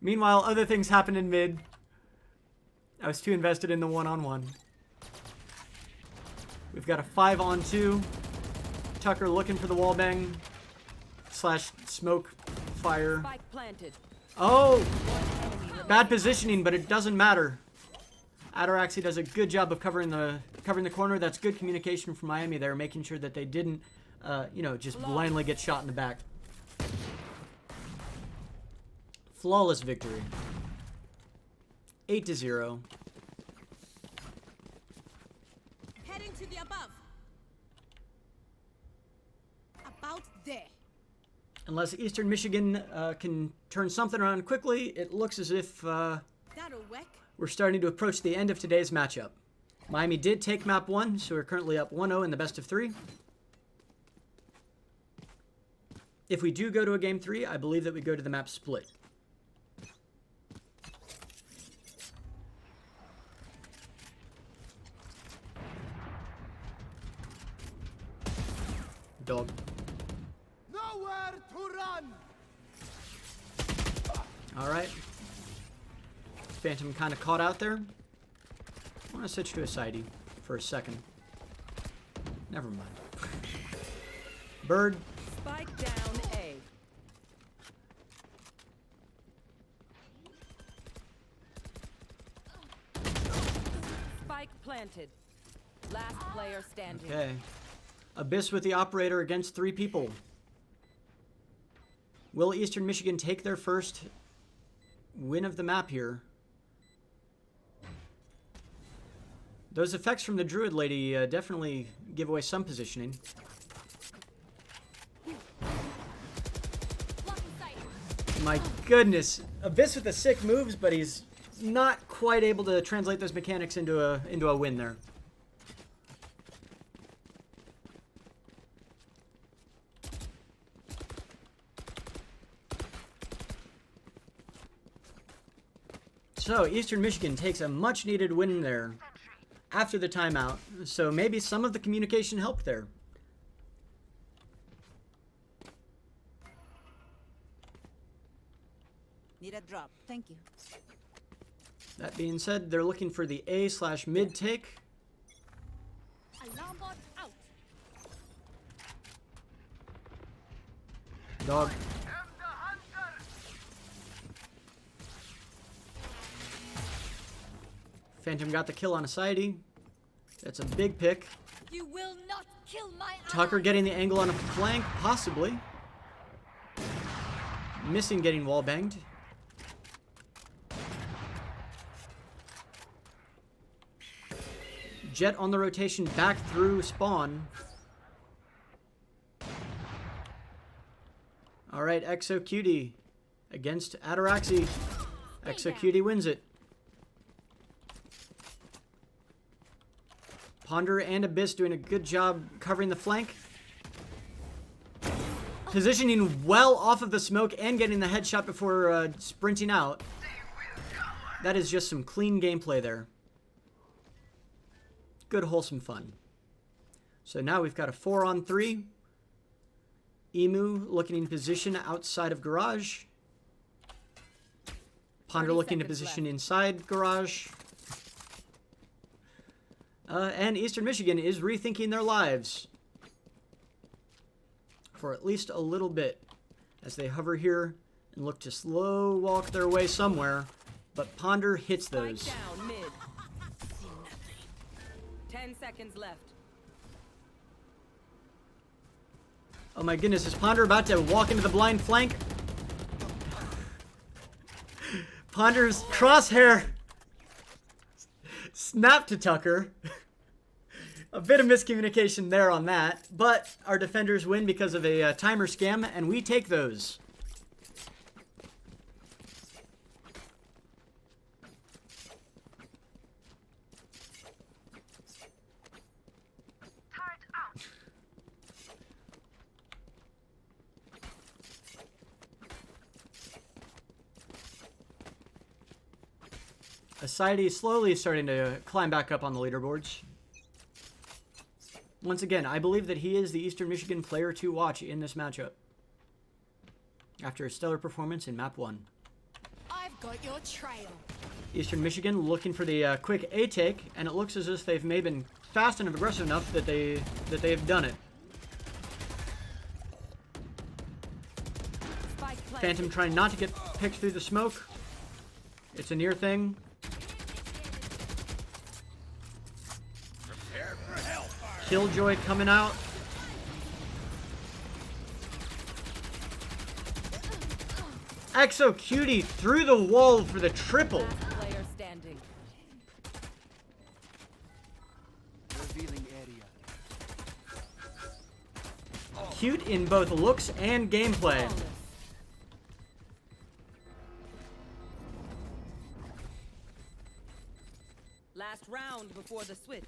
Meanwhile, other things happen in mid. I was too invested in the one-on-one. We've got a 5-on-2. Tucker looking for the wallbang / smoke fire. Spike planted. Oh! Bad positioning, but it doesn't matter. Ataraxi does a good job of covering the corner. That's good communication from Miami there, making sure that they didn't, just blindly get shot in the back. Flawless victory. 8-0. Heading to the above. About there. Unless Eastern Michigan can turn something around quickly, it looks as if That'll work. we're starting to approach the end of today's matchup. Miami did take map 1, so we're currently up 1-0 in the best of 3. If we do go to a game 3, I believe that we go to the map split. Dog. Nowhere to run. Alright. Phantom kind of caught out there. I want to switch to a sidey for a second. Never mind. Bird. Spike down A. Spike planted. Last player standing. Okay. Abyss with the operator against 3 people. Will Eastern Michigan take their first win of the map here? Those effects from the Druid Lady definitely give away some positioning. Blocking sight. My goodness. Abyss with the sick moves, but he's not quite able to translate those mechanics into a win there. So, Eastern Michigan takes a much-needed win there after the timeout. So maybe some of the communication helped there. Need a drop. Thank you. That being said, they're looking for the A/mid take. Alarm bot out. Dog. Phantom got the kill on a sidey. That's a big pick. You will not kill my Tucker ally. getting the angle on a flank, possibly. Missing getting wall banged. Jet on the rotation back through spawn. Alright, Exo Cutie against Ataraxi. Exo Cutie wins it. Ponder and Abyss doing a good job covering the flank. Positioning well off of the smoke and getting the headshot before sprinting out. That is just some clean gameplay there. Good wholesome fun. So now we've got a 4-on-3. Emu looking in position outside of garage. Ponder 30 looking to seconds position left. inside garage. And Eastern Michigan is rethinking their lives. For at least a little bit. As they hover here and look to slow walk their way somewhere. But Ponder hits Spike those. down mid. 10 seconds left. Oh my goodness, is Ponder about to walk into the blind flank? Ponder's crosshair snap to Tucker. A bit of miscommunication there on that, but our defenders win because of a timer scam, and we take those. Varsity slowly starting to climb back up on the leaderboards. Once again, I believe that he is the Eastern Michigan player to watch in this matchup. After a stellar performance in Map 1. I've got your trail. Eastern Michigan looking for the quick A take, and it looks as if they've maybe been fast and aggressive enough that they've done it. Spike planted. Phantom trying not to get picked through the smoke. It's a near thing. Killjoy coming out. Exo Cutie through the wall for the triple. Last player standing. Revealing area. Cute in both looks and gameplay. Flawless. Last round before the switch.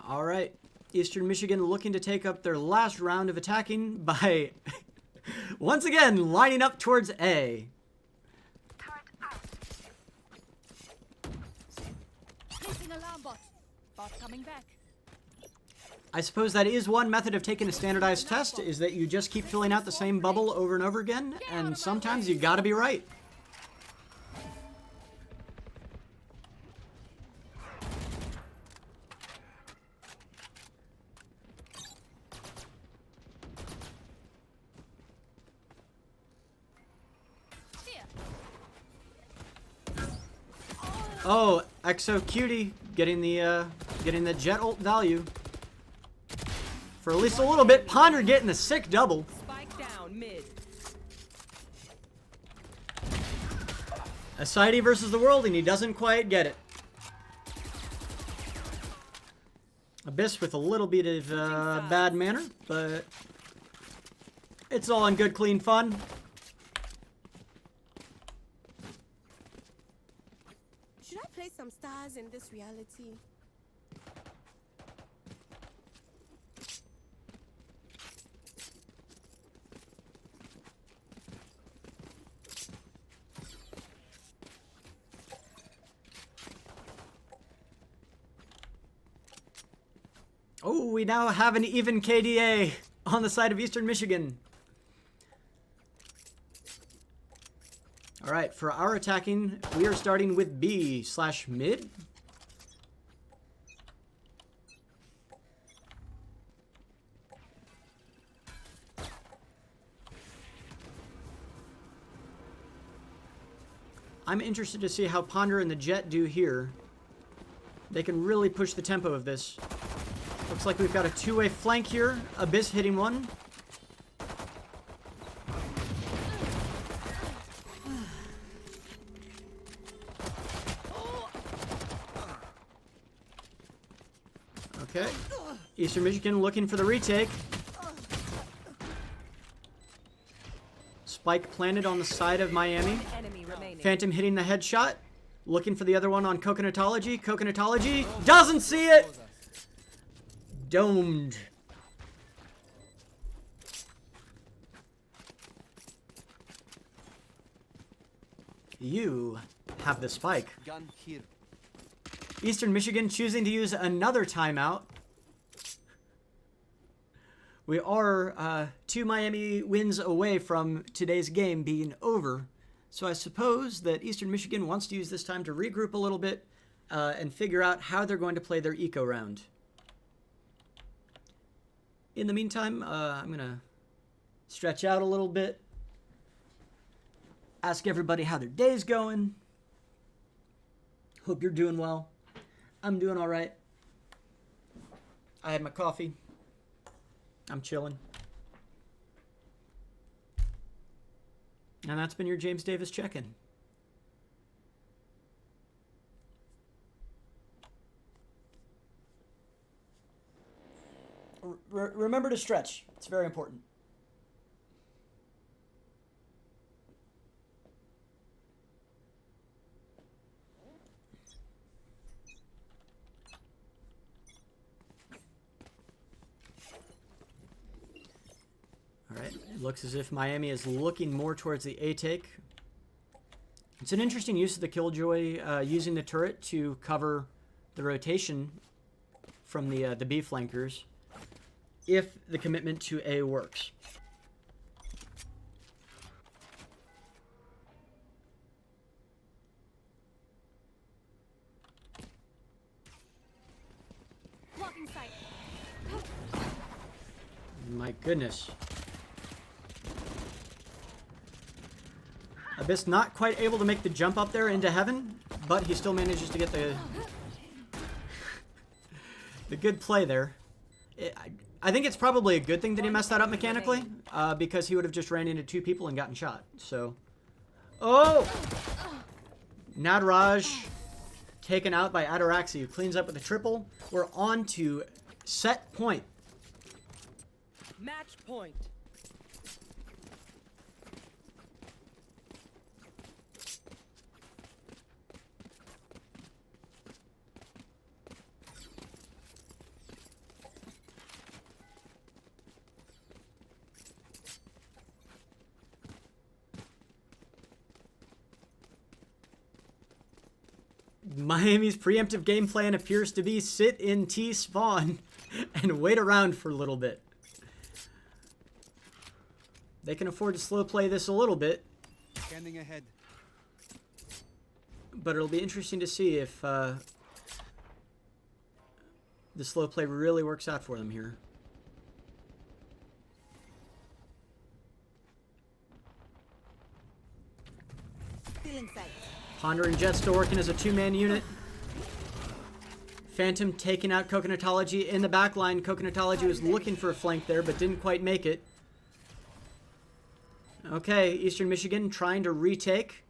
All right. Eastern Michigan looking to take up their last round of attacking by, once again, lining up towards A. Placing alarm bot. Bot coming back. I suppose that is one method of taking a standardized test, is that you just keep filling out the same bubble over and over again, and sometimes you gotta be right. Here. Oh, Exo Cutie getting the jet ult value. For at least a little bit. Ponder getting the sick double. Spike down mid. Varsity versus the world, and he doesn't quite get it. Abyss with a little bit of bad manner, but it's all in good, clean fun. Should I play some stars in this reality? Oh, we now have an even KDA on the side of Eastern Michigan. All right, for our attacking, we are starting with B/mid. I'm interested to see how Ponder and the Jet do here. They can really push the tempo of this. Looks like we've got a two-way flank here. Abyss hitting one. Okay. Eastern Michigan looking for the retake. Spike planted on the side of Miami. Enemy remaining. Phantom hitting the headshot. Looking for the other one on Coconutology. Coconutology doesn't see it! Domed. You have the spike. Gun here. Eastern Michigan choosing to use another timeout. We are 2 Miami wins away from today's game being over. So I suppose that Eastern Michigan wants to use this time to regroup a little bit and figure out how they're going to play their eco round. In the meantime, I'm going to stretch out a little bit. Ask everybody how their day's going. Hope you're doing well. I'm doing all right. I had my coffee. I'm chilling. And that's been your James Davis check-in. Remember to stretch. It's very important. All right. It looks as if Miami is looking more towards the A take. It's an interesting use of the Killjoy, using the turret to cover the rotation from the B flankers, if the commitment to A works. Blocking sight. My goodness. Abyss not quite able to make the jump up there into heaven, but he still manages to get the good play there. I think it's probably a good thing that he messed that up mechanically, because he would have just ran into 2 people and gotten shot. So, oh! Nadaraj taken out by Ataraxi, who cleans up with a triple. We're on to set point. Match point. Miami's preemptive game plan appears to be sit in T spawn and wait around for a little bit. They can afford to slow play this a little bit. Scanning ahead. But it'll be interesting to see if the slow play really works out for them here. Stealing sight. Ponder and Jet still working as a 2-man unit. Phantom taking out Coconutology in the back line. Coconutology was looking for a flank there, but didn't quite make it. Okay, Eastern Michigan trying to retake.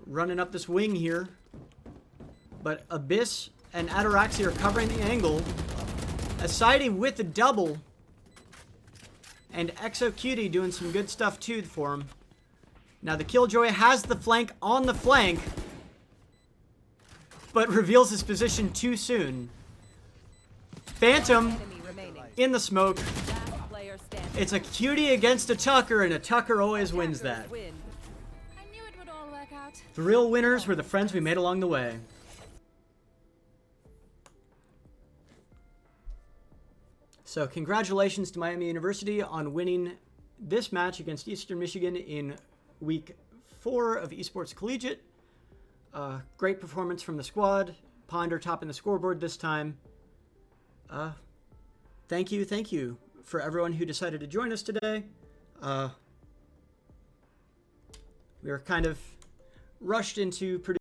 Running up this wing here. But Abyss and Ataraxi are covering the angle. Aside with the double. And Exocutie doing some good stuff too for him. Now the Killjoy has the flank on the flank, but reveals his position too soon. Phantom Enemy remaining. in the smoke. Last player standing. It's a cutie against a Tucker, and a Tucker always wins that. Attackers win. I knew it would all work out. The real winners were the friends we made along the way. So congratulations to Miami University on winning this match against Eastern Michigan in Week 4 of Esports Collegiate. Great performance from the squad. Ponder topping the scoreboard this time. Thank you for everyone who decided to join us today. We were kind of rushed into producing